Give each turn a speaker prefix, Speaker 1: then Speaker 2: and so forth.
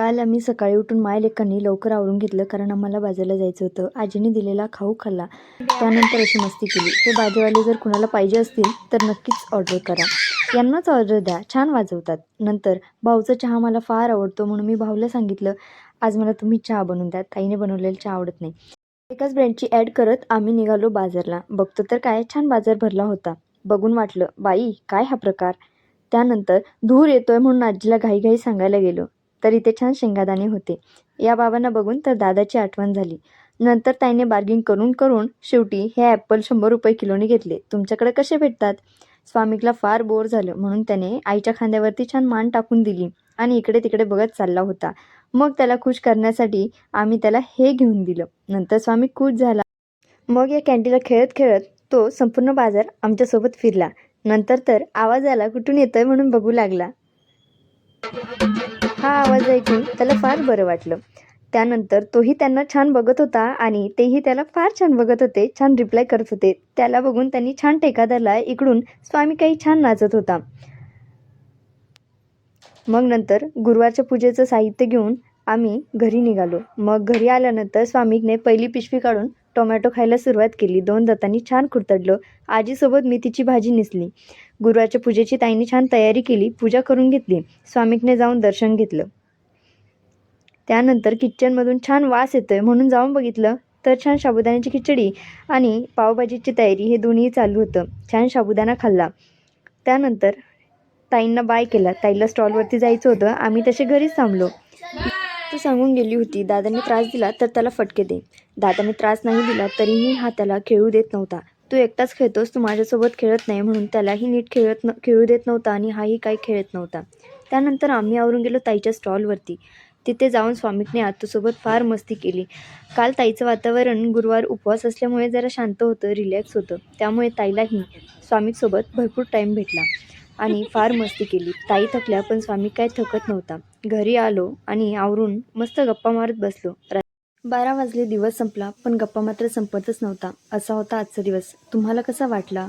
Speaker 1: काल आम्ही सकाळी उठून मायलेकांनी लवकर आवरून घेतलं कारण आम्हाला बाजारला जायचं होतं. आजीने दिलेला खाऊ खाल्ला. त्यानंतर अशी मस्ती केली. हे बाजेवाले जर कुणाला पाहिजे असतील तर नक्कीच ऑर्डर करा. यांनाच ऑर्डर द्या, छान वाजवतात. नंतर भाऊचा चहा मला फार आवडतो म्हणून मी भाऊला सांगितलं, आज मला तुम्ही चहा बनवून द्या, ताईने बनवलेला चहा आवडत नाही. एकाच ब्रँडची ॲड करत आम्ही निघालो बाजारला. बघतो तर काय छान बाजार भरला होता. बघून वाटलं, बाई काय हा प्रकार. त्यानंतर धूर येतोय म्हणून आजीला घाईघाई सांगायला गेलो तर इथे छान शेंगादाणे होते. या बाबांना बघून तर दादाची आठवण झाली. नंतर ताईने बार्गिंग करून करून शेवटी हे ॲपल 100 रुपये किलोने घेतले. तुमच्याकडे कसे भेटतात. स्वामिकला फार बोर झालं म्हणून त्याने आईच्या खांद्यावरती छान मान टाकून दिली आणि इकडे तिकडे बघत चालला होता. मग त्याला खुश करण्यासाठी आम्ही त्याला हे घेऊन दिलं. नंतर स्वामी खुश झाला. मग या कॅन्टीला खेळत खेळत तो संपूर्ण बाजार आमच्यासोबत फिरला. नंतर तर आवाज आला कुठून येतोय म्हणून बघू लागला. हा आवाज ऐकून त्याला फार बरं वाटलं. त्यानंतर तोही त्यांना छान बघत होता आणि तेही त्याला फार छान बघत होते, छान रिप्लाय करत होते. त्याला बघून त्यांनी छान टेका धरला. इकडून स्वामी काही छान नाचत होता. मग नंतर गुरुवारच्या पूजेचं साहित्य घेऊन आम्ही घरी निघालो. मग घरी आल्यानंतर स्वामीने पहिली पिशवी काढून टोमॅटो खायला सुरुवात केली. 2 दातांनी छान खुरतडलं. आजीसोबत मेथीची भाजी नेसली. गुरुवारच्या पूजेची ताईने छान तयारी केली. पूजा करून घेतली. स्वामीकने जाऊन दर्शन घेतलं. त्यानंतर किचनमधून छान वास येतोय म्हणून जाऊन बघितलं तर छान साबुदाण्याची खिचडी आणि पावभाजीची तयारी हे दोन्ही चालू होतं. छान साबुदाणा खाल्ला. त्यानंतर ताईंना बाय केला. ताईला स्टॉलवरती जायचं होतं. आम्ही तसे घरीच थांबलो. तू सांगून गेली होती दादाने त्रास दिला तर त्याला फटके दे. दादाने त्रास नाही दिला तरीही हा त्याला खेळू देत नव्हता. तू एकटाच खेळतोस, तू माझ्यासोबत खेळत नाही म्हणून त्यालाही नीट खेळू देत नव्हता आणि हाही काही खेळत नव्हता. त्यानंतर आम्ही आवरून गेलो ताईच्या स्टॉलवरती. तिथे जाऊन स्वामीकने आतूसोबत फार मस्ती केली. काल ताईचं वातावरण गुरुवार उपवास असल्यामुळे जरा शांत होतं, रिलॅक्स होतं. त्यामुळे ताईलाही स्वामीकसोबत भरपूर टाईम भेटला आणि फार मस्ती केली. ताई थकल्या पण स्वामी काय थकत नव्हता. घरी आलो आणि आवरून मस्त गप्पा मारत बसलो. 12 वाजले. दिवस संपला पण गप्पा मात्र संपतच नव्हता. असा होता आजचा दिवस. तुम्हाला कसा वाटला?